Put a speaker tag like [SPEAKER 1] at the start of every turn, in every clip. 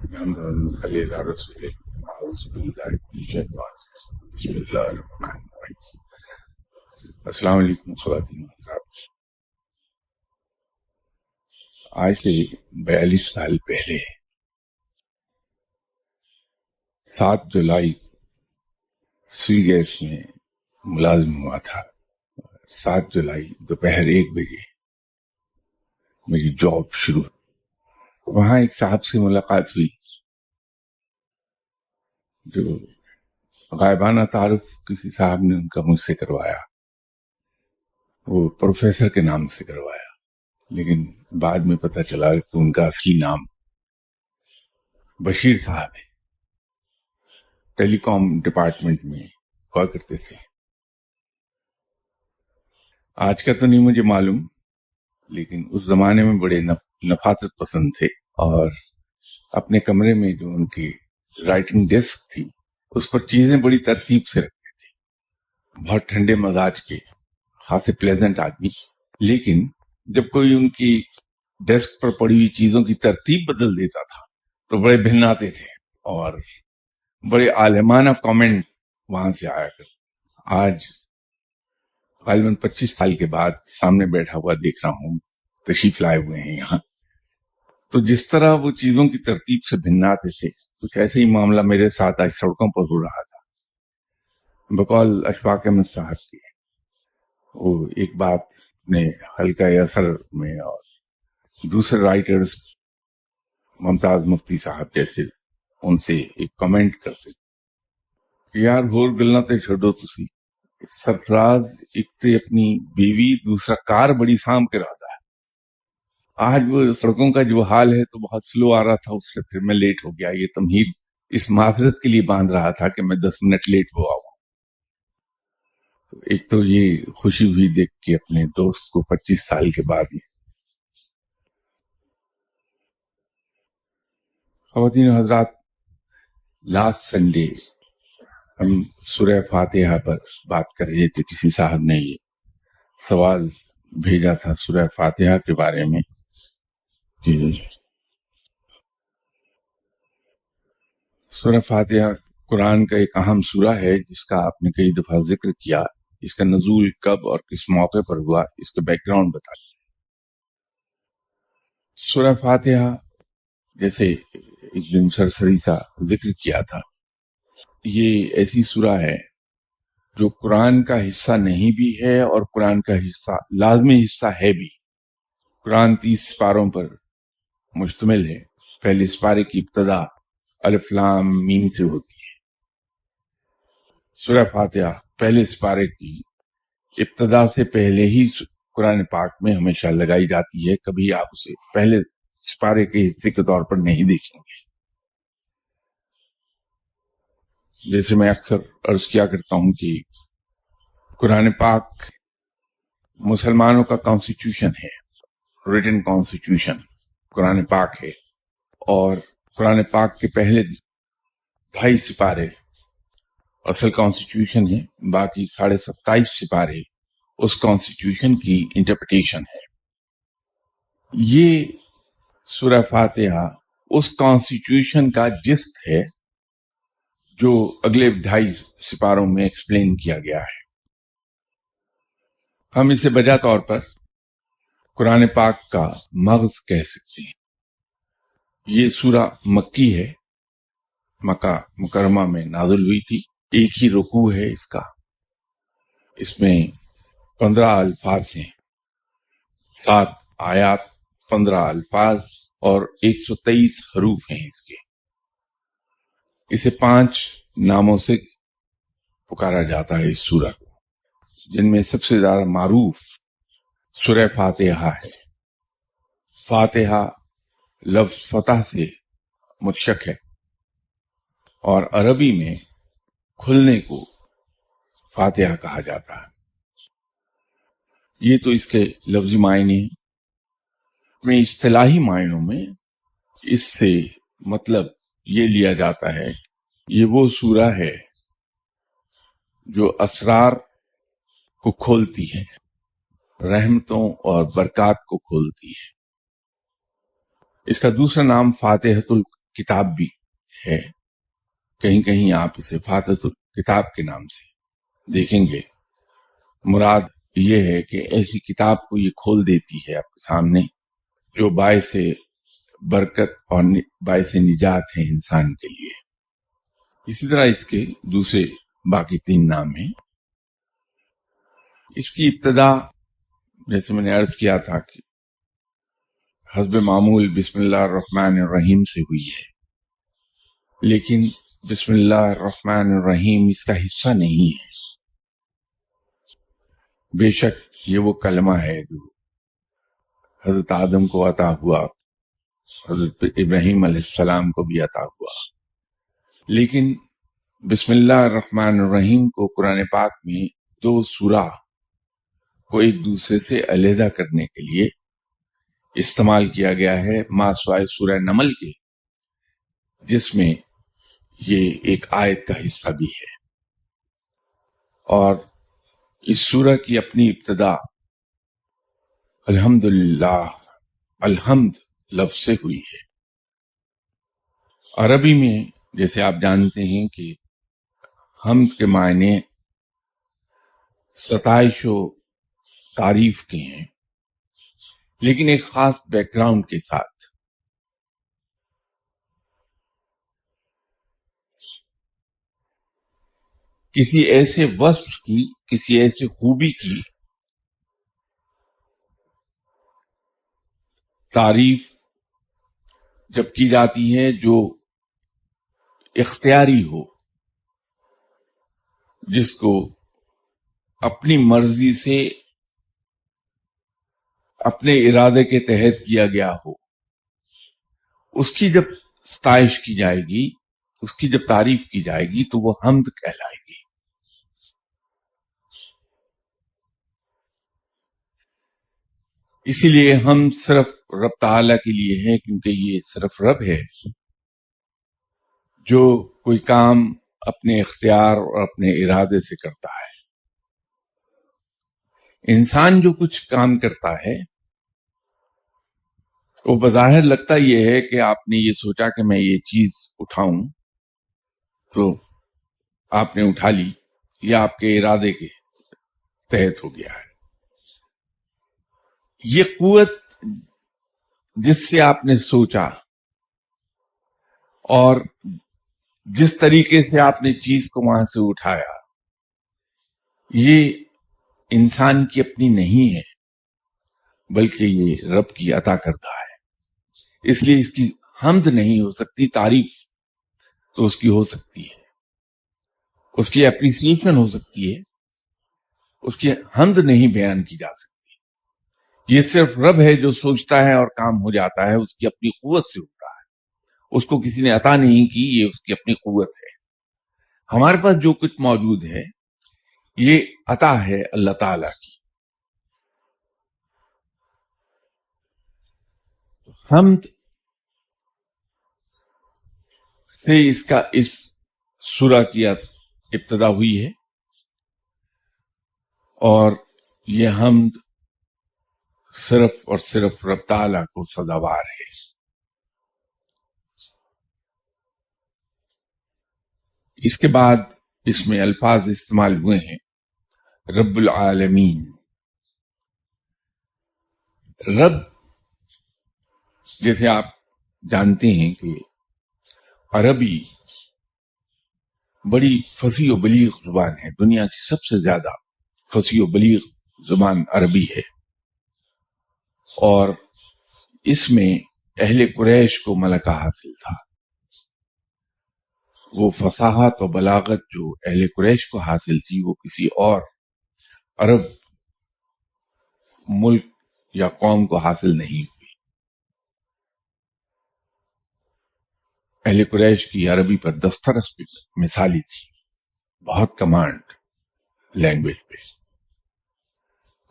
[SPEAKER 1] الحمد لله صلی اللہ رسول اعوذ باللہ من الشیطان الرجیم بسم اللہ الرحمن الرحیم السلام علیکم خواتین و حضرات. آج سے 42 سال پہلے 7 جولائی سوئی گیس میں ملازم ہوا تھا. 7 جولائی دوپہر 1 بجے میری جاب شروع. وہاں ایک صاحب سے ملاقات ہوئی جو غائبانہ تعارف کسی صاحب نے ان کا مجھ سے کروایا. وہ پروفیسر کے نام سے کروایا، لیکن بعد میں پتہ چلا کہ ان کا اصلی نام بشیر صاحب ہے. ٹیلی کام ڈپارٹمنٹ میں ہوا کرتے تھے. آج کا تو نہیں مجھے معلوم، لیکن اس زمانے میں بڑے نفاست پسند تھے، اور اپنے کمرے میں جو ان کی رائٹنگ ڈیسک تھی اس پر چیزیں بڑی ترتیب سے رکھتے تھے. بہت ٹھنڈے مزاج کے خاصے پلیزنٹ آدمی. لیکن جب کوئی ان کی ڈیسک پر پڑی ہوئی چیزوں کی ترتیب بدل دیتا تھا تو بڑے بھناتے تھے اور بڑے عالمانہ کامنٹ وہاں سے آیا کرتے. آج غالباً 25 سال کے بعد سامنے بیٹھا ہوا دیکھ رہا ہوں، تشریف لائے ہوئے ہیں یہاں. تو جس طرح وہ چیزوں کی ترتیب سے بھناتے تھے، کچھ ایسے ہی معاملہ میرے ساتھ آج سڑکوں پر ہو رہا تھا. بقول اشفاق احمد صاحب کی وہ ایک بات نے حلقہ اثر میں اور دوسرے رائٹرز ممتاز مفتی صاحب جیسے ان سے ایک کمنٹ کرتے کہ یار ہور گلنا تے چھڈو تسی، سرفراز ایک تے اپنی بیوی دوسرا کار بڑی سام کے رہتا ہے. آج وہ سڑکوں کا جو حال ہے تو بہت سلو آ رہا تھا، اس سے پھر میں لیٹ ہو گیا. یہ تمہید اس معذرت کے لیے باندھ رہا تھا کہ میں 10 منٹ لیٹ ہوا ہوں. ایک تو یہ خوشی ہوئی دیکھ کے اپنے دوست کو 25 سال کے بعد. خواتین و حضرات، لاسٹ سنڈے ہم سورہ فاتحہ پر بات کر رہے تھے. کسی صاحب نے یہ سوال بھیجا تھا سورہ فاتحہ کے بارے میں کہ سورہ فاتحہ قرآن کا ایک اہم سورہ ہے جس کا آپ نے کئی دفعہ ذکر کیا. اس کا نزول کب اور کس موقع پر ہوا، اس کا بیک گراؤنڈ بتا دیں. سورہ فاتحہ جیسے ایک دن سرسری سا ذکر کیا تھا، یہ ایسی سورہ ہے جو قرآن کا حصہ نہیں بھی ہے اور قرآن کا حصہ لازمی حصہ ہے بھی. قرآن 30 سپاروں پر مشتمل ہے. پہلے سپارے کی ابتدا الف لام میم سے ہوتی ہے. سورہ فاتحہ پہلے سپارے کی ابتدا سے پہلے ہی قرآن پاک میں ہمیشہ لگائی جاتی ہے. کبھی آپ اسے پہلے سپارے کے حصے کے طور پر نہیں دیکھیں گے. جیسے میں اکثر عرض کیا کرتا ہوں کہ قرآن پاک مسلمانوں کا کانسٹیٹیوشن ہے. ریٹن کانسٹیٹیوشن قرآن پاک ہے، اور قرآن پاک کے پہلے 2.5 سپارے اصل کانسٹیٹیوشن ہے، باقی 27.5 سپارے اس کانسٹیٹیوشن کی انٹرپریٹیشن ہے. یہ سورہ فاتحہ اس کانسٹیٹیوشن کا جست ہے جو اگلے 2.5 سپاروں میں ایکسپلین کیا گیا ہے. ہم اسے بجا طور پر قرآن پاک کا مغز کہہ سکتے ہیں. یہ سورہ مکی ہے، مکہ مکرمہ میں نازل ہوئی تھی. ایک ہی رکوع ہے اس کا. اس میں 15 الفاظ ہیں، 7 آیات، 15 الفاظ اور 123 حروف ہیں اس کے. اسے 5 ناموں سے پکارا جاتا ہے اس سورہ کو، جن میں سب سے زیادہ معروف سورہ فاتحہ ہے. فاتحہ لفظ فتح سے متشق ہے اور عربی میں کھلنے کو فاتحہ کہا جاتا ہے. یہ تو اس کے لفظی معنی ہیں. میں اصطلاحی معنوں میں اس سے مطلب یہ لیا جاتا ہے یہ وہ سورہ ہے جو اسرار کو کھولتی ہے، رحمتوں اور برکات کو کھولتی ہے. اس کا دوسرا نام فاتحۃ کتاب بھی ہے، کہیں کہیں آپ اسے فاتحۃ الکتاب کے نام سے دیکھیں گے۔ مراد یہ ہے کہ ایسی کتاب کو یہ کھول دیتی ہے آپ کے سامنے جو باعث برکت اور باعث نجات ہے انسان کے لیے۔ اسی طرح اس کے دوسرے باقی 3 نام ہیں۔ اس کی ابتدا جیسے میں نے عرض کیا تھا کہ حسب معمول بسم اللہ الرحمن الرحیم سے ہوئی ہے، لیکن بسم اللہ الرحمن الرحیم اس کا حصہ نہیں ہے۔ بے شک یہ وہ کلمہ ہے جو حضرت آدم کو عطا ہوا، حضرت ابراہیم علیہ السلام کو بھی عطا ہوا، لیکن بسم اللہ الرحمن الرحیم کو قرآن پاک میں 2 سورہ کو ایک دوسرے سے علیحدہ کرنے کے لیے استعمال کیا گیا ہے، ما سوائے سورہ نمل کے، جس میں یہ ایک آیت کا حصہ بھی ہے۔ اور اس سورہ کی اپنی ابتدا الحمدللہ، الحمد لفظ سے ہوئی ہے۔ عربی میں جیسے آپ جانتے ہیں کہ حمد کے معنی ستائش و تعریف کے ہیں، لیکن ایک خاص بیک گراؤنڈ کے ساتھ۔ کسی ایسے وصف کی، کسی ایسے خوبی کی تعریف جب کی جاتی ہے جو اختیاری ہو، جس کو اپنی مرضی سے اپنے ارادے کے تحت کیا گیا ہو، اس کی جب ستائش کی جائے گی، اس کی جب تعریف کی جائے گی تو وہ حمد کہلائے گی۔ اسی لیے ہم صرف رب تعالیٰ کے لیے ہے، کیونکہ یہ صرف رب ہے جو کوئی کام اپنے اختیار اور اپنے ارادے سے کرتا ہے۔ انسان جو کچھ کام کرتا ہے وہ بظاہر لگتا یہ ہے کہ آپ نے یہ سوچا کہ میں یہ چیز اٹھاؤں تو آپ نے اٹھا لی، یا آپ کے ارادے کے تحت ہو گیا ہے۔ یہ قوت جس سے آپ نے سوچا اور جس طریقے سے آپ نے چیز کو وہاں سے اٹھایا، یہ انسان کی اپنی نہیں ہے، بلکہ یہ رب کی عطا کردہ ہے۔ اس لیے اس کی حمد نہیں ہو سکتی، تعریف تو اس کی ہو سکتی ہے، اس کی اپریسیشن ہو سکتی ہے، اس کی حمد نہیں بیان کی جا سکتی۔ یہ صرف رب ہے جو سوچتا ہے اور کام ہو جاتا ہے، اس کی اپنی قوت سے ہو رہا ہے، اس کو کسی نے عطا نہیں کی، یہ اس کی اپنی قوت ہے۔ ہمارے پاس جو کچھ موجود ہے یہ عطا ہے اللہ تعالی کی۔ حمد سے اس سورہ کی ابتدا ہوئی ہے، اور یہ حمد صرف اور صرف رب تعالیٰ کو سزاوار ہے۔ اس کے بعد اس میں الفاظ استعمال ہوئے ہیں رب العالمین۔ رب جیسے آپ جانتے ہیں کہ عربی بڑی فصیح و بلیغ زبان ہے، دنیا کی سب سے زیادہ فصیح و بلیغ زبان عربی ہے، اور اس میں اہل قریش کو ملکہ حاصل تھا۔ وہ فصاحت و بلاغت جو اہل قریش کو حاصل تھی وہ کسی اور عرب ملک یا قوم کو حاصل نہیں ہوئی۔ اہل قریش کی عربی پر دسترس بھی مثالی تھی، بہت کمانڈ لینگویج پہ۔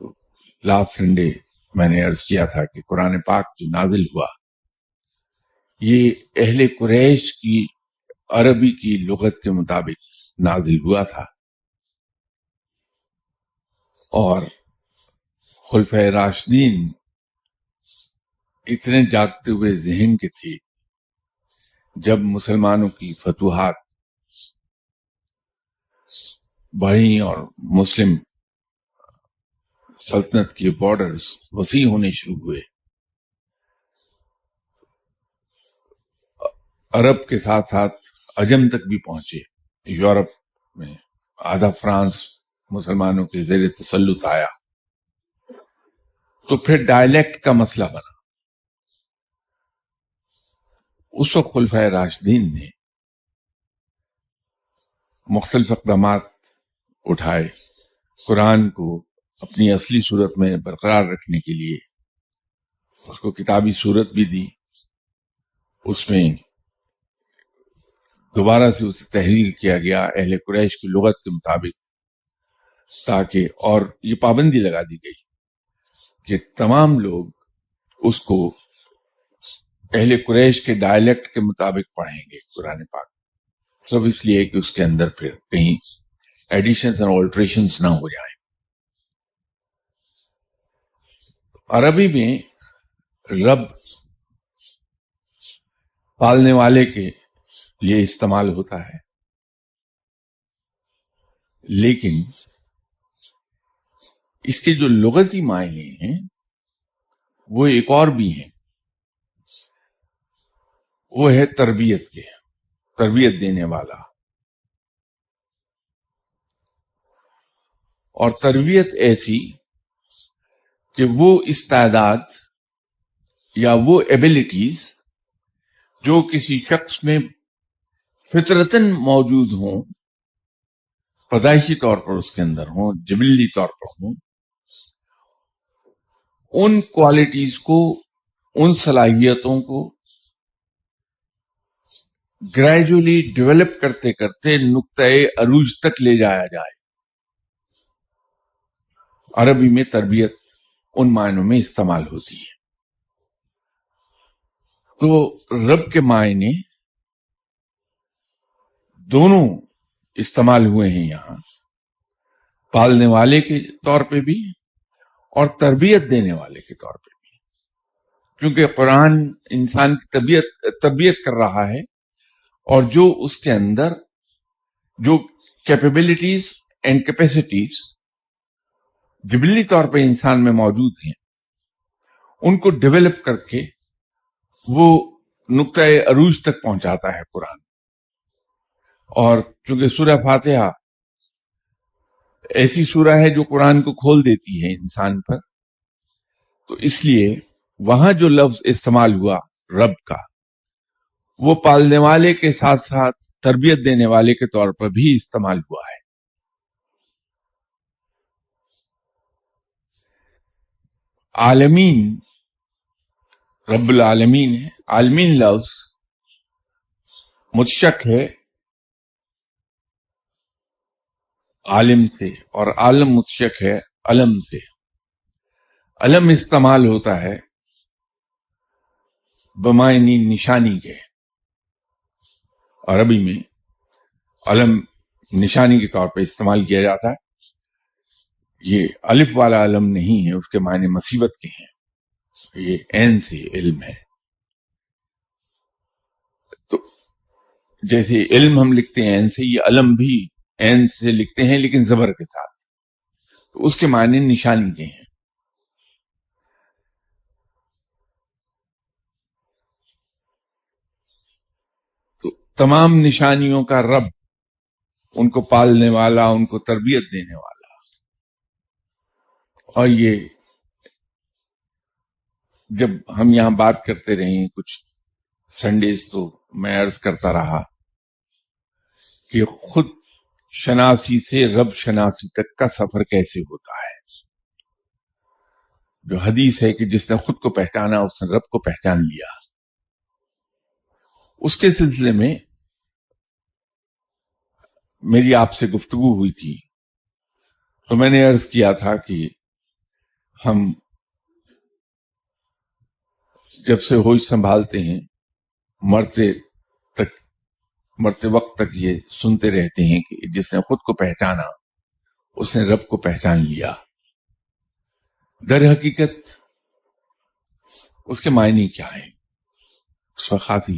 [SPEAKER 1] تو لاسٹ سنڈے میں نے عرض کیا تھا کہ قرآن پاک جو نازل ہوا یہ اہل قریش کی عربی کی لغت کے مطابق نازل ہوا تھا، اور خلفائے راشدین اتنے جاگتے ہوئے ذہن کے تھے جب مسلمانوں کی فتوحات بڑھی اور مسلم سلطنت کے بارڈرز وسیع ہونے شروع ہوئے، عرب کے ساتھ ساتھ عجم تک بھی پہنچے، یورپ میں آدھا فرانس مسلمانوں کے زیر تسلط آیا، تو پھر ڈائلیکٹ کا مسئلہ بنا۔ اس وقت خلفائے راشدین نے مختلف اقدامات اٹھائے قرآن کو اپنی اصلی صورت میں برقرار رکھنے کے لیے۔ اس کو کتابی صورت بھی دی، اس میں دوبارہ سے اسے تحریر کیا گیا اہل قریش کی لغت کے مطابق، تاکہ اور یہ پابندی لگا دی گئی کہ تمام لوگ اس کو اہل قریش کے ڈائلیکٹ کے مطابق پڑھیں گے قرآن پاک، صرف اس لیے کہ اس کے اندر پھر کہیں ایڈیشنز اور آلٹریشنز نہ ہو جائیں۔ عربی میں رب پالنے والے کے لیے استعمال ہوتا ہے، لیکن اس کے جو لغتی معنی ہیں وہ ایک اور بھی ہیں، وہ ہے تربیت کے، تربیت دینے والا۔ اور تربیت ایسی کہ وہ استعداد یا وہ ایبلٹیز جو کسی شخص میں فطرتاً موجود ہوں، پیدائشی طور پر اس کے اندر ہوں، جبلی طور پر ہوں، ان کوالٹیز کو، ان صلاحیتوں کو گریجولی ڈیولپ کرتے کرتے نقطۂ عروج تک لے جایا جائے۔ عربی میں تربیت ان معنوں میں استعمال ہوتی ہے۔ تو رب کے معنی دونوں استعمال ہوئے ہیں یہاں، پالنے والے کے طور پہ بھی اور تربیت دینے والے کے طور پہ بھی، کیونکہ قرآن انسان کی تربیت کر رہا ہے، اور جو اس کے اندر جو کیپیبلٹیز اینڈ کیپیسٹیز جبلی طور پہ انسان میں موجود ہیں، ان کو ڈیولپ کر کے وہ نقطۂ عروج تک پہنچاتا ہے قرآن۔ اور چونکہ سورہ فاتحہ ایسی سورہ ہے جو قرآن کو کھول دیتی ہے انسان پر، تو اس لیے وہاں جو لفظ استعمال ہوا رب کا، وہ پالنے والے کے ساتھ ساتھ تربیت دینے والے کے طور پر بھی استعمال ہوا ہے۔ عالمین، رب العالمین ہے، عالمین لفظ متشق ہے عالم سے، اور عالم متشق ہے علم سے۔ علم استعمال ہوتا ہے بمعنی نشانی کے، عربی میں علم نشانی کے طور پہ استعمال کیا جاتا ہے۔ یہ الف والا علم نہیں ہے، اس کے معنی مصیبت کے ہیں، یہ عین سے علم ہے۔ تو جیسے علم ہم لکھتے ہیں عین سے، یہ علم بھی عین سے لکھتے ہیں لیکن زبر کے ساتھ، تو اس کے معنی نشانی کے ہیں۔ تو تمام نشانیوں کا رب، ان کو پالنے والا، ان کو تربیت دینے والا۔ اور یہ جب ہم یہاں بات کرتے رہے کچھ سنڈیز، تو میں عرض کرتا رہا کہ خود شناسی سے رب شناسی تک کا سفر کیسے ہوتا ہے۔ جو حدیث ہے کہ جس نے خود کو پہچانا اس نے رب کو پہچان لیا، اس کے سلسلے میں میری آپ سے گفتگو ہوئی تھی، تو میں نے عرض کیا تھا کہ ہم جب سے ہوش سنبھالتے ہیں، مرتے وقت تک یہ سنتے رہتے ہیں کہ جس نے خود کو پہچانا اس نے رب کو پہچان لیا۔ در حقیقت اس کے معنی کیا ہیں؟ اس وقت خاصی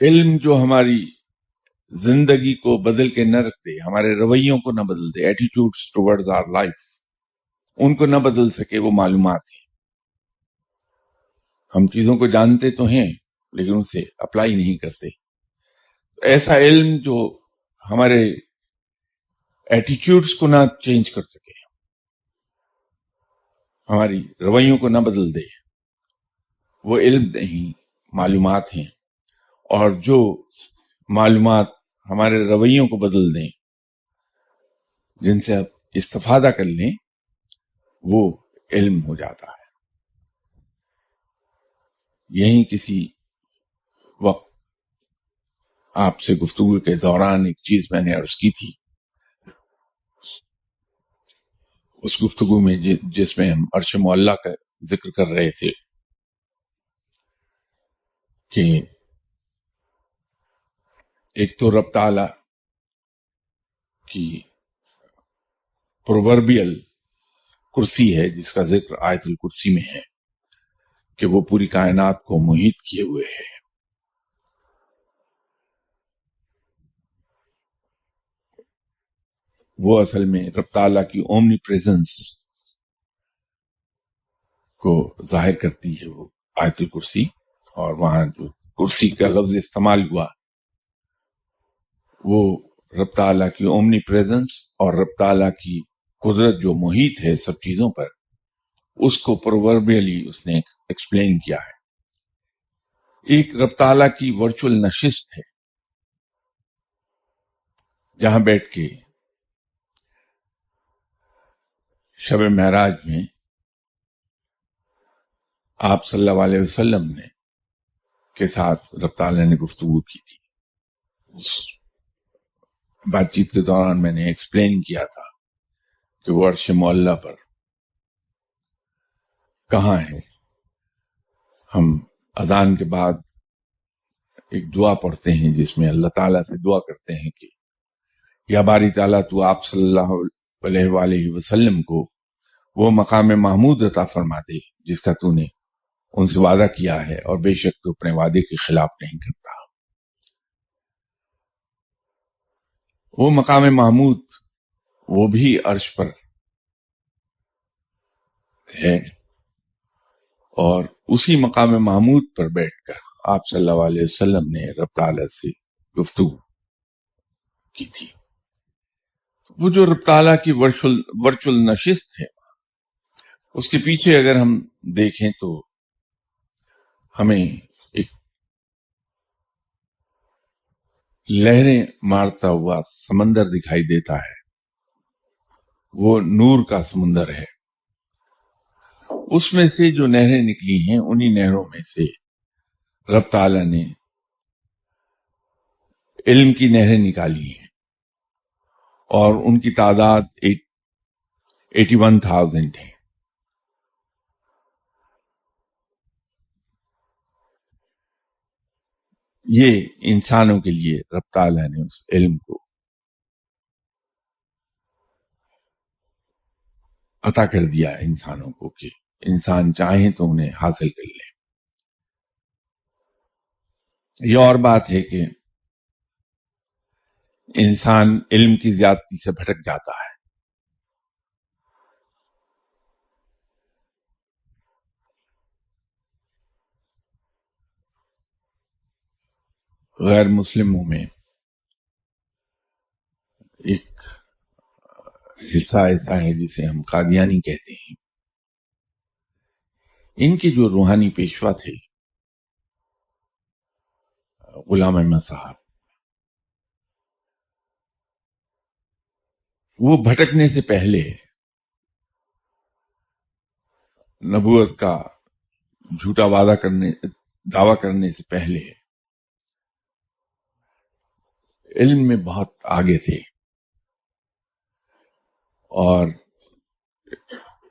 [SPEAKER 1] علم جو ہماری زندگی کو بدل کے نہ رکھ دے، ہمارے رویوں کو نہ بدل دے، ایٹیٹیوڈز ٹوورڈز آر لائف ان کو نہ بدل سکے، وہ معلومات ہیں. ہم چیزوں کو جانتے تو ہیں لیکن اسے اپلائی نہیں کرتے. ایسا علم جو ہمارے ایٹیٹیوڈز کو نہ چینج کر سکے، ہماری رویوں کو نہ بدل دے، وہ علم نہیں، معلومات ہیں. اور جو معلومات ہمارے رویوں کو بدل دیں، جن سے آپ استفادہ کر لیں، وہ علم ہو جاتا ہے. یہیں کسی وقت آپ سے گفتگو کے دوران ایک چیز میں نے عرض کی تھی، اس گفتگو میں جس میں ہم عرش معلیٰ کا ذکر کر رہے تھے کہ ایک تو رب تعالی کی پرووربیل کرسی ہے جس کا ذکر آیت الکرسی میں ہے کہ وہ پوری کائنات کو محیط کیے ہوئے ہے. وہ اصل میں رب تعالیٰ کی اومنی پریزنس کو ظاہر کرتی ہے، وہ آیت الکرسی. اور وہاں جو کرسی کا لفظ استعمال ہوا وہ رب تعالیٰ کی اومنی پریزنس اور رب تعالیٰ کی قدرت جو محیط ہے سب چیزوں پر، اس کو پرووربیلی اس نے ایکسپلین کیا ہے. ایک رب تعالیٰ کی ورچوئل نشست ہے جہاں بیٹھ کے شب معراج میں آپ صلی اللہ علیہ وسلم نے کے ساتھ رب تعالیٰ نے گفتگو کی تھی. اس بات چیت کے دوران میں نے ایکسپلین کیا تھا کہ وہ عرش معلیٰ پر کہاں ہے. ہم اذان کے بعد ایک دعا پڑھتے ہیں جس میں اللہ تعالیٰ سے دعا کرتے ہیں کہ یا باری تعالیٰ تو آپ صلی اللہ علیہ وآلہ وسلم کو وہ مقام محمود عطا فرما دے جس کا تو نے ان سے وعدہ کیا ہے، اور بے شک تو اپنے وعدے کے خلاف نہیں کرتا. وہ مقام محمود وہ بھی عرش پر ہے، اور اسی مقام محمود پر بیٹھ کر آپ صلی اللہ علیہ وسلم نے رب تعالیٰ سے گفتگو کی تھی. وہ جو رب تعالیٰ کی ورچوئل نشست ہے، اس کے پیچھے اگر ہم دیکھیں تو ہمیں ایک لہریں مارتا ہوا سمندر دکھائی دیتا ہے. وہ نور کا سمندر ہے. اس میں سے جو نہریں نکلی ہیں، انہی نہروں میں سے رب تعالیٰ نے علم کی نہریں نکالی ہیں، اور ان کی تعداد 81,000 ہے. یہ انسانوں کے لیے رب تعالیٰ نے اس علم کو عطا کر دیا ہے انسانوں کو کہ انسان چاہیں تو انہیں حاصل کر لیں. یہ اور بات ہے کہ انسان علم کی زیادتی سے بھٹک جاتا ہے. غیر مسلموں میں ایک حصہ ایسا ہے جسے ہم قادیانی کہتے ہیں. ان کے جو روحانی پیشوا تھے غلام احمد صاحب، وہ بھٹکنے سے پہلے نبوت کا جھوٹا دعویٰ کرنے سے پہلے علم میں بہت آگے تھے. اور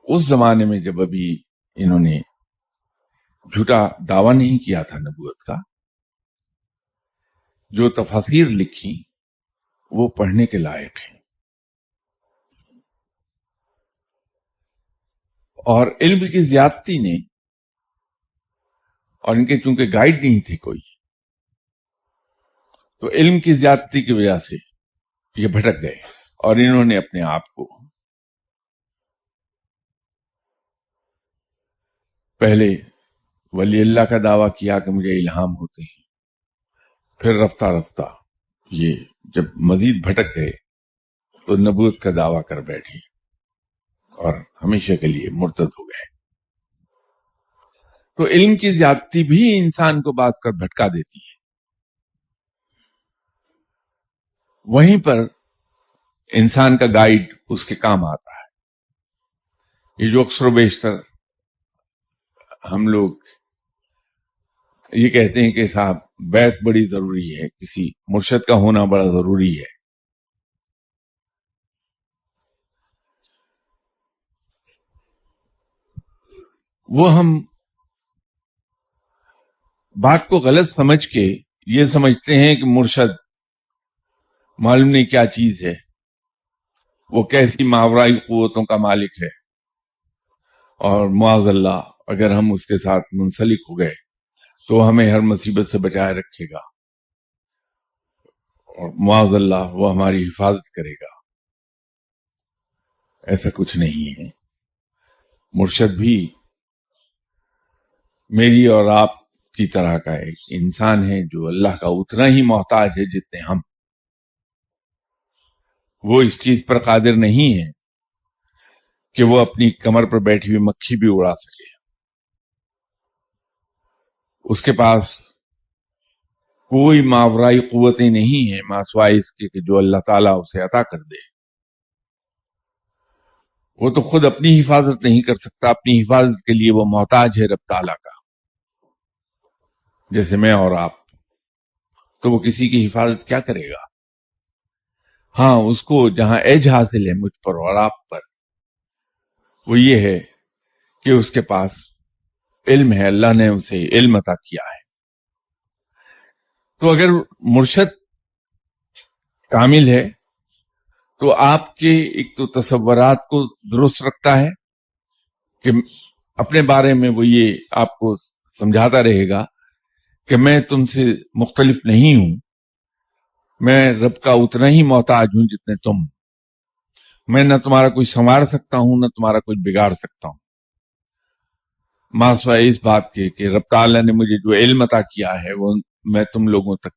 [SPEAKER 1] اس زمانے میں جب ابھی انہوں نے جھوٹا دعویٰ نہیں کیا تھا نبوت کا، جو تفاسیر لکھی وہ پڑھنے کے لائق ہیں. اور علم کی زیادتی نے، اور ان کے چونکہ گائیڈ نہیں تھے کوئی، تو علم کی زیادتی کی وجہ سے یہ بھٹک گئے اور انہوں نے اپنے آپ کو پہلے ولی اللہ کا دعویٰ کیا کہ مجھے الہام ہوتے ہیں، پھر رفتہ رفتہ یہ جب مزید بھٹک گئے تو نبوت کا دعویٰ کر بیٹھے اور ہمیشہ کے لیے مرتد ہو گئے۔ تو علم کی زیادتی بھی انسان کو باز کر بھٹکا دیتی ہے۔ وہیں پر انسان کا گائیڈ اس کے کام آتا ہے۔ یہ جو اکثر و بیشتر ہم لوگ یہ کہتے ہیں کہ صاحب بیعت بڑی ضروری ہے، کسی مرشد کا ہونا بڑا ضروری ہے، وہ ہم بات کو غلط سمجھ کے یہ سمجھتے ہیں کہ مرشد معلوم نہیں کیا چیز ہے، وہ کیسی ماورائی قوتوں کا مالک ہے، اور معاذ اللہ اگر ہم اس کے ساتھ منسلک ہو گئے تو ہمیں ہر مصیبت سے بچائے رکھے گا، اور معاذ اللہ وہ ہماری حفاظت کرے گا۔ ایسا کچھ نہیں ہے۔ مرشد بھی میری اور آپ کی طرح کا ایک انسان ہے جو اللہ کا اتنا ہی محتاج ہے جتنے ہم۔ وہ اس چیز پر قادر نہیں ہے کہ وہ اپنی کمر پر بیٹھی ہوئی مکھی بھی اڑا سکے۔ اس کے پاس کوئی ماورائی قوتیں نہیں ہیں ما سوائے اس کے کہ جو اللہ تعالیٰ اسے عطا کر دے۔ وہ تو خود اپنی حفاظت نہیں کر سکتا، اپنی حفاظت کے لیے وہ محتاج ہے رب تعالیٰ کا، جیسے میں اور آپ۔ تو وہ کسی کی حفاظت کیا کرے گا؟ ہاں، اس کو جہاں ایج حاصل ہے مجھ پر اور آپ پر، وہ یہ ہے کہ اس کے پاس علم ہے، اللہ نے اسے علم عطا کیا ہے۔ تو اگر مرشد کامل ہے تو آپ کے ایک تو تصورات کو درست رکھتا ہے کہ اپنے بارے میں وہ یہ آپ کو سمجھاتا رہے گا کہ میں تم سے مختلف نہیں ہوں، میں رب کا اتنا ہی محتاج ہوں جتنے تم۔ میں نہ تمہارا کوئی سنوار سکتا ہوں نہ تمہارا کوئی بگاڑ سکتا ہوں، ما سوائے اس بات کے کہ رب تعالیٰ نے مجھے جو علم عطا کیا ہے وہ میں تم لوگوں تک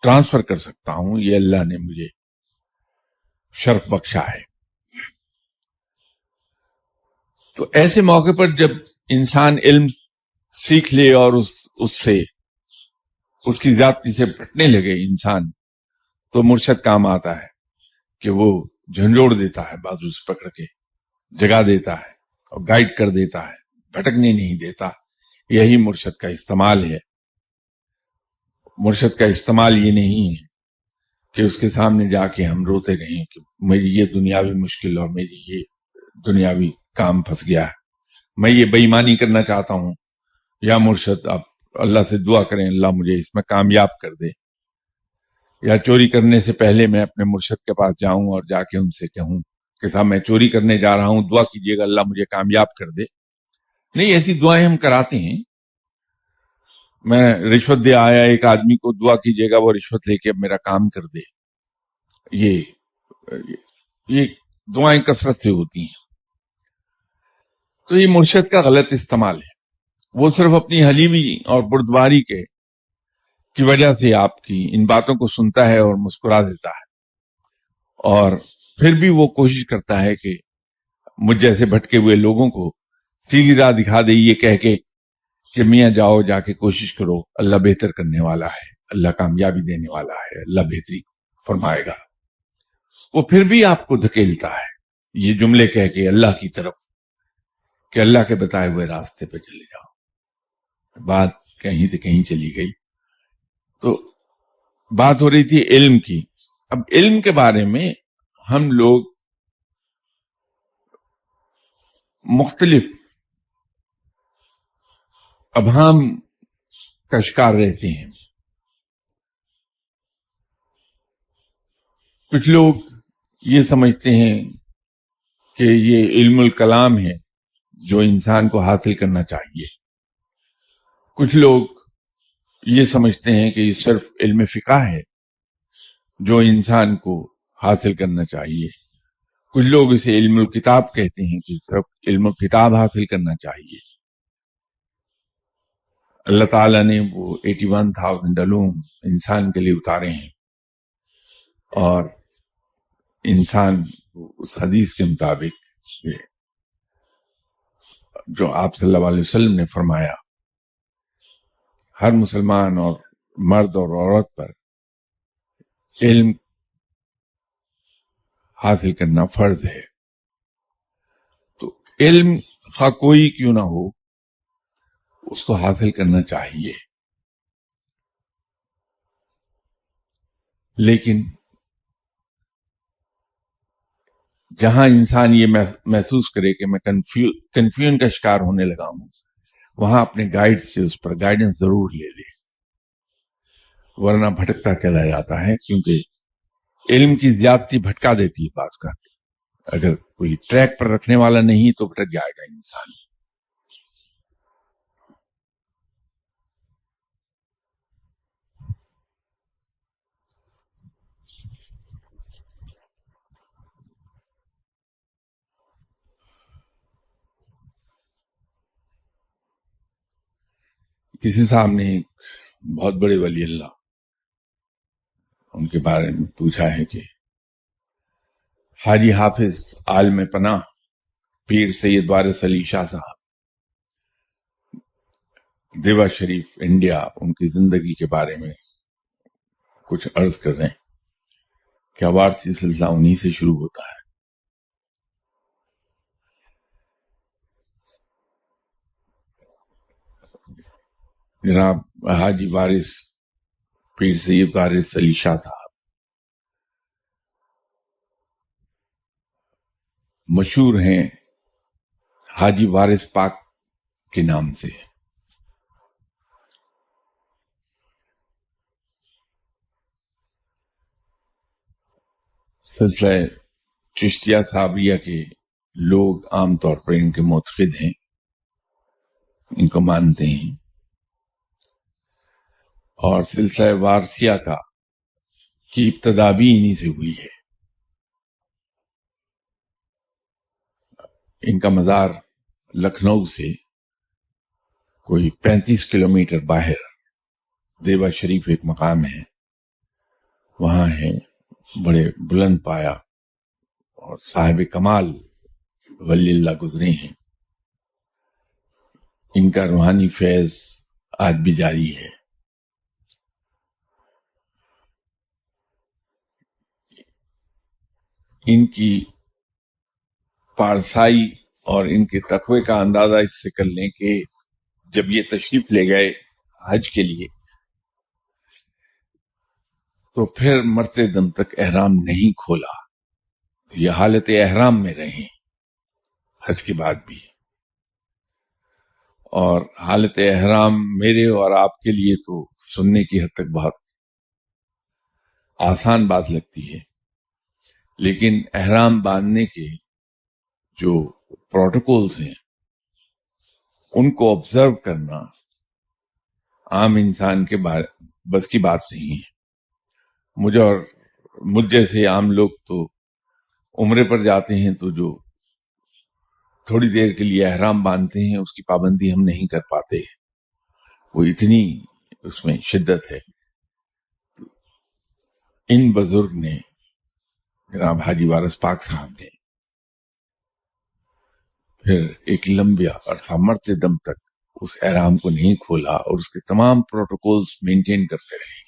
[SPEAKER 1] ٹرانسفر کر سکتا ہوں، یہ اللہ نے مجھے شرف بخشا ہے۔ تو ایسے موقع پر جب انسان علم سیکھ لے اور اس کی ذاتی سے پھٹنے لگے انسان، تو مرشد کام آتا ہے کہ وہ جھنجھوڑ دیتا ہے، بازو سے پکڑ کے جگا دیتا ہے اور گائیڈ کر دیتا ہے، بھٹکنے نہیں دیتا۔ یہی مرشد کا استعمال ہے۔ مرشد کا استعمال یہ نہیں ہے کہ اس کے سامنے جا کے ہم روتے رہیں کہ میری یہ دنیاوی مشکل اور میری یہ دنیاوی کام پھنس گیا ہے، میں یہ بے ایمانی کرنا چاہتا ہوں، یا مرشد آپ اللہ سے دعا کریں اللہ مجھے اس میں کامیاب کر دے، یا چوری کرنے سے پہلے میں اپنے مرشد کے پاس جاؤں اور جا کے ان سے کہوں کہ صاحب میں چوری کرنے جا رہا ہوں، دعا کیجیے گا اللہ مجھے کامیاب کر دے۔ نہیں، ایسی دعائیں ہم کراتے ہیں۔ میں رشوت دے آیا ایک آدمی کو، دعا کیجیے گا وہ رشوت لے کے اب میرا کام کر دے۔ یہ دعائیں کثرت سے ہوتی ہیں۔ تو یہ مرشد کا غلط استعمال ہے۔ وہ صرف اپنی حلیمی اور بردباری کی وجہ سے آپ کی ان باتوں کو سنتا ہے اور مسکرا دیتا ہے، اور پھر بھی وہ کوشش کرتا ہے کہ مجھ جیسے بھٹکے ہوئے لوگوں کو سیدھی راہ دکھا دے، یہ کہہ کے کہ میاں جاؤ جا کے کوشش کرو، اللہ بہتر کرنے والا ہے، اللہ کامیابی دینے والا ہے، اللہ بہتری فرمائے گا۔ وہ پھر بھی آپ کو دھکیلتا ہے یہ جملے کہہ کے اللہ کی طرف کہ اللہ کے بتائے ہوئے راستے پہ چلے جاؤ۔ بات کہیں سے کہیں چلی گئی۔ تو بات ہو رہی تھی علم کی۔ اب علم کے بارے میں ہم لوگ مختلف ابہام کا شکار رہتے ہیں۔ کچھ لوگ یہ سمجھتے ہیں کہ یہ علم الکلام ہے جو انسان کو حاصل کرنا چاہیے۔ کچھ لوگ یہ سمجھتے ہیں کہ یہ صرف علم فقہ ہے جو انسان کو حاصل کرنا چاہیے. کچھ لوگ اسے علم الکتاب کہتے ہیں کہ صرف علم الکتاب حاصل کرنا چاہیے. اللہ تعالیٰ نے وہ 81,000 علوم انسان کے لیے اتارے ہیں، اور انسان اس حدیث کے مطابق جو آپ صلی اللہ علیہ وسلم نے فرمایا، ہر مسلمان اور مرد اور عورت پر علم حاصل کرنا فرض ہے. تو علم خواہ کوئی کیوں نہ ہو، اس کو حاصل کرنا چاہیے. لیکن جہاں انسان یہ محسوس کرے کہ میں کنفیوژن کا شکار ہونے لگا ہوں، وہاں اپنے گائیڈ سے اس پر گائیڈنس ضرور لے لے، ورنہ بھٹکتا چلا جاتا ہے. کیونکہ علم کی زیادتی بھٹکا دیتی ہے بعض کا. اگر کوئی ٹریک پر رکھنے والا نہیں تو بھٹک جائے گا انسان. کسی صاحب نے بہت بڑے ولی اللہ، ان کے بارے میں پوچھا ہے کہ حاجی حافظ عالم پناہ پیر سید وارث علی شاہ صاحب دیوا شریف انڈیا، ان کی زندگی کے بارے میں کچھ عرض کر رہے ہیں. کیا وارثی سلسلہ انہی سے شروع ہوتا ہے؟ جناب حاجی وارث پیر سید وارث علی شاہ صاحب مشہور ہیں حاجی وارث پاک کے نام سے. سلسلہ چشتیہ صابریہ کے لوگ عام طور پر ان کے معتقد ہیں، ان کو مانتے ہیں، اور سلسلہ وارثیہ کی ابتدا بھی انہی سے ہوئی ہے. ان کا مزار لکھنؤ سے کوئی 35 کلومیٹر باہر دیوا شریف ایک مقام ہے، وہاں ہے. بڑے بلند پایا اور صاحب کمال ولی اللہ گزرے ہیں. ان کا روحانی فیض آج بھی جاری ہے. ان کی پارسائی اور ان کے تقوی کا اندازہ اس سے کر لیں کہ جب یہ تشریف لے گئے حج کے لیے تو پھر مرتے دم تک احرام نہیں کھولا. یہ حالت احرام میں رہے حج کے بعد بھی. اور حالت احرام میرے اور آپ کے لیے تو سننے کی حد تک بہت آسان بات لگتی ہے، لیکن احرام باندھنے کے جو پروٹوکولز ہیں ان کو آبزرو کرنا عام انسان کے بس کی بات نہیں ہے. مجھ جیسے عام لوگ تو عمرے پر جاتے ہیں تو جو تھوڑی دیر کے لیے احرام باندھتے ہیں اس کی پابندی ہم نہیں کر پاتے، وہ اتنی اس میں شدت ہے. ان بزرگ نے، جناب حاجی وارث پاک صاحب نے، پھر ایک لمبا عرصہ مرتے دم تک اس احرام کو نہیں کھولا اور اس کے تمام پروٹوکولز مینٹین کرتے رہے.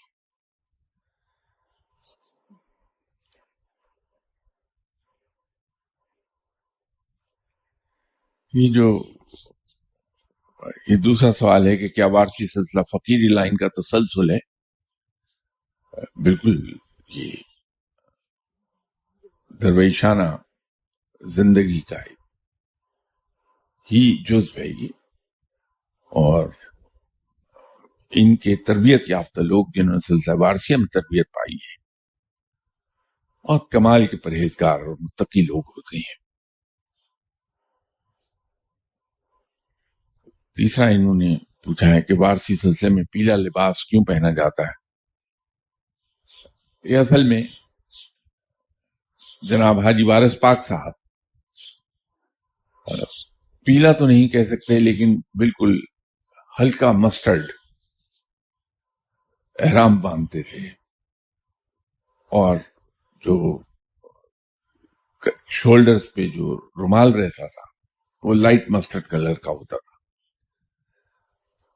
[SPEAKER 1] یہ دوسرا سوال ہے کہ کیا وارثی سلسلہ فقیری لائن کا تسلسل ہے؟ بالکل، یہ درویشانہ زندگی کا ہی جزو ہے یہ. اور ان کے تربیت یافتہ لوگ جنہوں نے سلسلہ وارثیہ میں تربیت پائی ہے اور کمال کے پرہیزگار اور متقی لوگ ہوتے ہیں. تیسرا انہوں نے پوچھا ہے کہ وارثی سلسلے میں پیلا لباس کیوں پہنا جاتا ہے؟ یہ اصل میں جناب حاجی وارث پاک صاحب پیلا تو نہیں کہہ سکتے لیکن بالکل ہلکا مسٹرڈ احرام باندھتے تھے، اور جو شولڈرز پہ جو رومال رہتا تھا وہ لائٹ مسٹرڈ کلر کا ہوتا تھا۔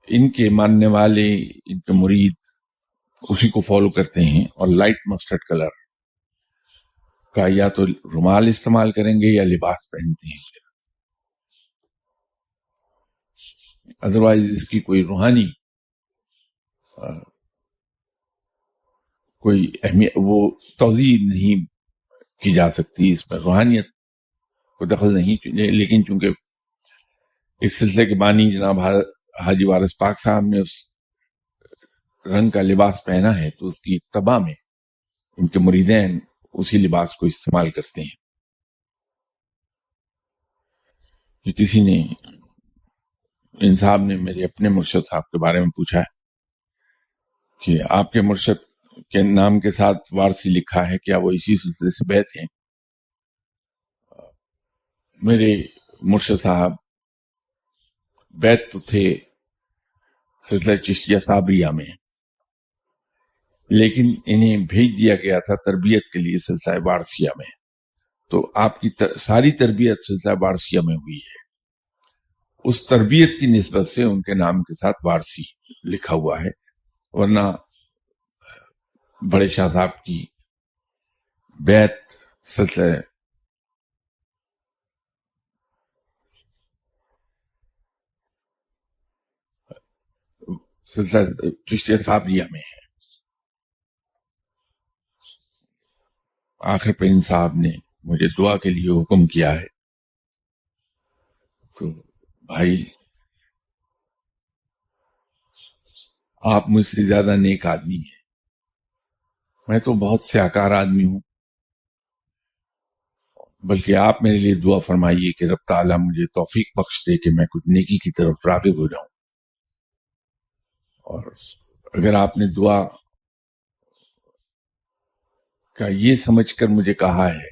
[SPEAKER 1] ان کے ماننے والے، ان کے مرید اسی کو فالو کرتے ہیں، اور لائٹ مسٹرڈ کلر کا یا تو رومال استعمال کریں گے یا لباس پہنتے ہیں، ادروائز اس کی کوئی روحانی کوئی اہمیت، وہ توضیح نہیں کی جا سکتی، اس میں روحانیت کو دخل نہیں، لیکن چونکہ اس سلسلے کے بانی جناب حاجی وارث پاک صاحب نے اس رنگ کا لباس پہنا ہے تو اس کی اتباع میں ان کے مریدین اسی لباس کو استعمال کرتے ہیں۔ کہ کسی نے، ان صاحب نے میرے اپنے مرشد صاحب کے بارے میں پوچھا ہے کہ آپ کے مرشد کے نام کے ساتھ وارسی لکھا ہے، کیا وہ اسی سلسلے سے بیعت ہیں؟ میرے مرشد صاحب بیعت تو تھے سلسلہ چشتیہ صابریہ میں، لیکن انہیں بھیج دیا گیا تھا تربیت کے لیے سلسلہ وارثیہ میں، تو آپ کی ساری تربیت سلسلہ وارثیہ میں ہوئی ہے، اس تربیت کی نسبت سے ان کے نام کے ساتھ وارسی لکھا ہوا ہے، ورنہ بڑے شاہ صاحب کی بیعت سلسلہ چشتیہ صابریہ میں ہے۔ آخر پہ ان صاحب نے مجھے دعا کے لیے حکم کیا ہے، تو بھائی آپ مجھ سے زیادہ نیک آدمی ہیں، میں تو بہت سیاکار آدمی ہوں، بلکہ آپ میرے لیے دعا فرمائیے کہ رب تعالیٰ مجھے توفیق بخش دے کہ میں کچھ نیکی کی طرف راغب ہو جاؤں، اور اگر آپ نے دعا کا یہ سمجھ کر مجھے کہا ہے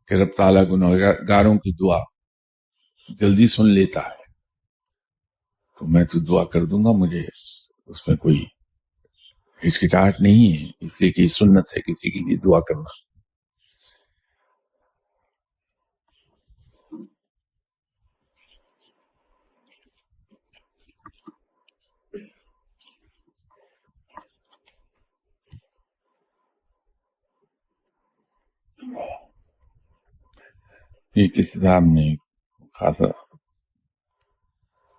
[SPEAKER 1] کہ رب تعالیٰ گنہگاروں کی دعا جلدی سن لیتا ہے، تو میں تو دعا کر دوں گا، مجھے اس میں کوئی ہچکچاہٹ نہیں ہے، اس لیے کہ سنت ہے کسی کے لیے دعا کرنا۔ یہ کسی صاحب نے خاصا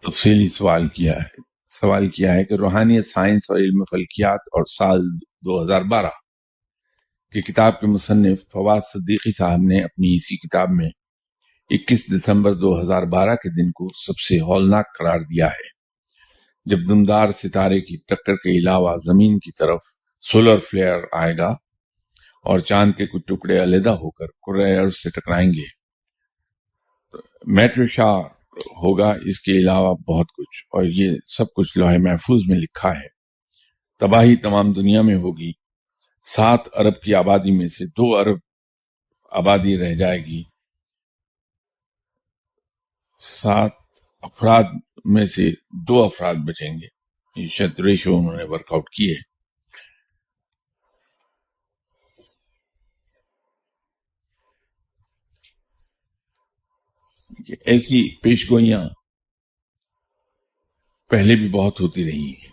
[SPEAKER 1] تفصیلی سوال کیا ہے کہ روحانیت، سائنس اور علم فلکیات اور سال 2012 کی کتاب کے مصنف فواد صدیقی صاحب نے اپنی اسی کتاب میں 21 دسمبر 2012 کے دن کو سب سے ہولناک قرار دیا ہے، جب دمدار ستارے کی ٹکر کے علاوہ زمین کی طرف سولر فلیئر آئے گا اور چاند کے کچھ ٹکڑے علیحدہ ہو کر کرۂ ارض سے ٹکرائیں گے۔ میٹر شاہ ہوگا، اس کے علاوہ بہت کچھ، اور یہ سب کچھ لوح محفوظ میں لکھا ہے۔ تباہی تمام دنیا میں ہوگی، 7 ارب کی آبادی میں سے 2 ارب آبادی رہ جائے گی، 7 افراد میں سے 2 افراد بچیں گے۔ یہ شاید ریشو انہوں نے ورک آؤٹ کی ہے۔ ایسی پیش گوئیاں پہلے بھی بہت ہوتی رہی ہیں،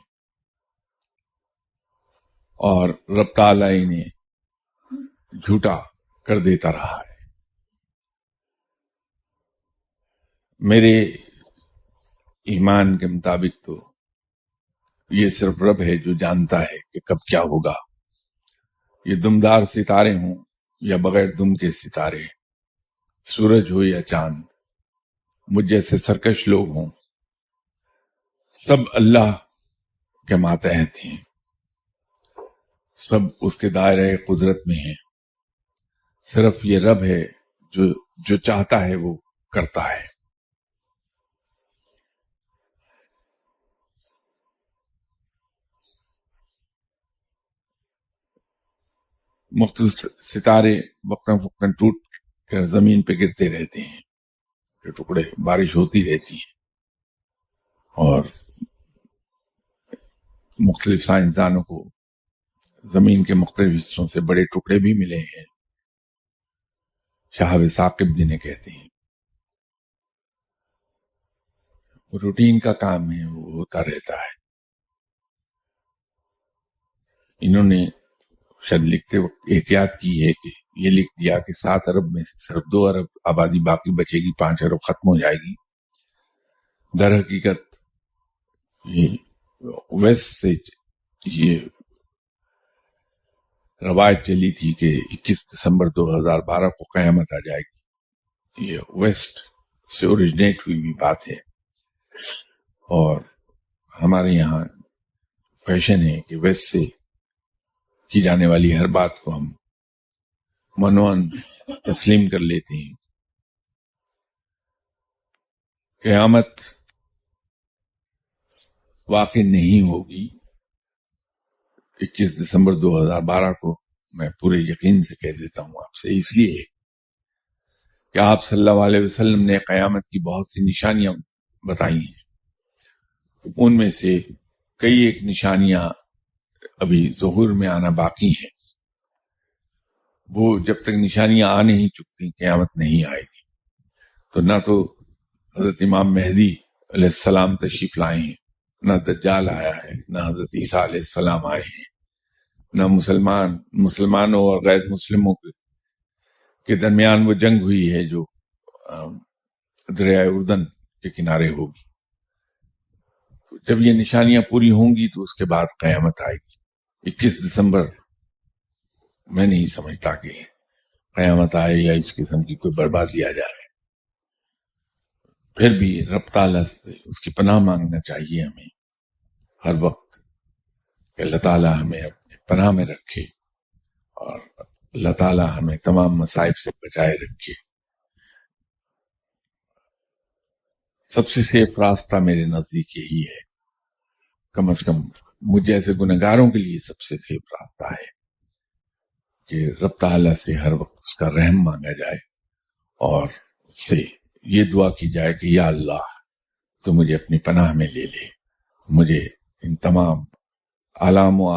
[SPEAKER 1] اور رب تعالیٰ انہیں جھوٹا کر دیتا رہا ہے۔ میرے ایمان کے مطابق تو یہ صرف رب ہے جو جانتا ہے کہ کب کیا ہوگا، یہ دمدار ستارے ہوں یا بغیر دم کے ستارے، سورج ہو یا چاند، مجھ جیسے سرکش لوگ ہوں، سب اللہ کے ماتحت ہیں، سب اس کے دائرۂ قدرت میں ہیں، صرف یہ رب ہے جو چاہتا ہے وہ کرتا ہے۔ مختلف ستارے وقتاً فوقتاً ٹوٹ کر زمین پہ گرتے رہتے ہیں، یہ ٹکڑے بارش ہوتی رہتی ہے، اور مختلف سائنسدانوں کو زمین کے مختلف حصوں سے بڑے ٹکڑے بھی ملے ہیں، شہاب ثاقب جنہیں کہتے ہیں۔ روٹین کا کام ہے، وہ ہوتا رہتا ہے۔ انہوں نے شاید لکھتے وقت احتیاط کی ہے کہ یہ لکھ دیا کہ 7 ارب میں سے صرف 2 ارب آبادی باقی بچے گی، 5 ارب ختم ہو جائے گی۔ در حقیقت یہ ویسٹ سے یہ روایت چلی تھی کہ 21 دسمبر 2012 کو قیامت آ جائے گی، یہ ویسٹ سے اوریجنیٹ ہوئی بھی بات ہے، اور ہمارے یہاں فیشن ہے کہ ویسٹ سے کی جانے والی ہر بات کو ہم منوان تسلیم کر لیتے ہیں۔ قیامت واقع نہیں ہوگی 21 دسمبر 2012 کو، میں پورے یقین سے کہہ دیتا ہوں آپ سے، اس لیے کہ آپ صلی اللہ علیہ وسلم نے قیامت کی بہت سی نشانیاں بتائی ہیں، ان میں سے کئی ایک نشانیاں ابھی ظہور میں آنا باقی ہیں۔ وہ جب تک نشانیاں آ نہیں چکتی قیامت نہیں آئے گی۔ تو نہ تو حضرت امام مہدی علیہ السلام تشریف لائے ہیں، نہ دجال آیا ہے، نہ حضرت عیسیٰ علیہ السلام آئے ہیں، نہ مسلمانوں اور غیر مسلموں کے درمیان وہ جنگ ہوئی ہے جو دریائے اردن کے کنارے ہوگی۔ جب یہ نشانیاں پوری ہوں گی تو اس کے بعد قیامت آئے گی۔ 21 دسمبر میں نہیں سمجھتا کہ قیامت آئے یا اس قسم کی کوئی بربادی آ جائے۔ پھر بھی رب تعالیٰ سے اس کی پناہ مانگنا چاہیے ہمیں ہر وقت کہ اللہ تعالیٰ ہمیں اپنے پناہ میں رکھے، اور اللہ تعالیٰ ہمیں تمام مصائب سے بچائے رکھے۔ سب سے سیف راستہ میرے نزدیک یہی ہے، کم از کم مجھ جیسے گنہگاروں کے لیے سب سے سیف راستہ ہے کہ رب تعالیٰ سے ہر وقت اس کا رحم مانگا جائے، اور اس سے یہ دعا کی جائے کہ یا اللہ تو مجھے اپنی پناہ میں لے لے، مجھے ان تمام آلام و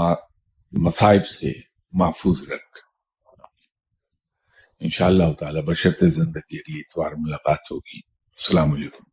[SPEAKER 1] مصائب سے محفوظ رکھ۔ انشاءاللہ تعالی بشرط زندگی اگلی اتوار ملاقات ہوگی۔ السلام علیکم۔